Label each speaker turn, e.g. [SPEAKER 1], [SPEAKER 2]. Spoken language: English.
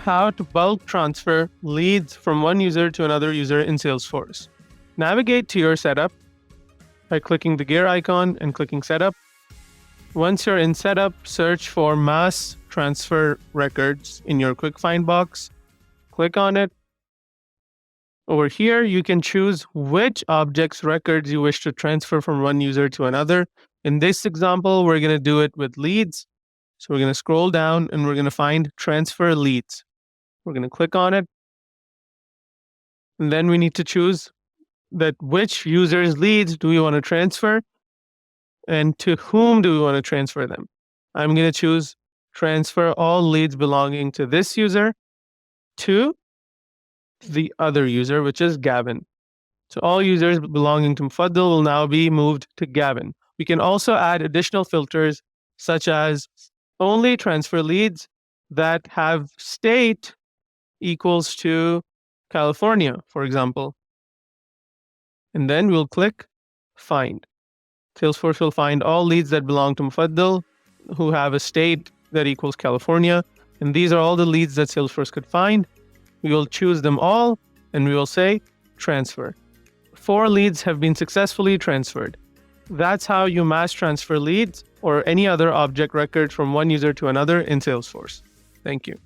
[SPEAKER 1] how to bulk transfer leads from one user to another user in Salesforce. Navigate to your setup by clicking the gear icon and clicking setup. Once you're in setup, search for mass transfer records in your quick find box. Click on it. Over here, you can choose which objects records you wish to transfer from one user to another. In this example, we're going to do it with leads. So we're going to scroll down and we're going to find transfer leads. We're going to click on it. And then we need to choose that which user's leads do we want to transfer and to whom do we want to transfer them. I'm going to choose transfer all leads belonging to this user to the other user, which is Gavin. So all users belonging to Mufaddal will now be moved to Gavin. We can also add additional filters such as only transfer leads that have state equals to California, for example. And then we'll click find. Salesforce will find all leads that belong to Mufaddal who have a state that equals California. And these are all the leads that Salesforce could find. We will choose them all and we will say transfer. 4 leads have been successfully transferred. That's how you mass transfer leads or any other object record from one user to another in Salesforce. Thank you.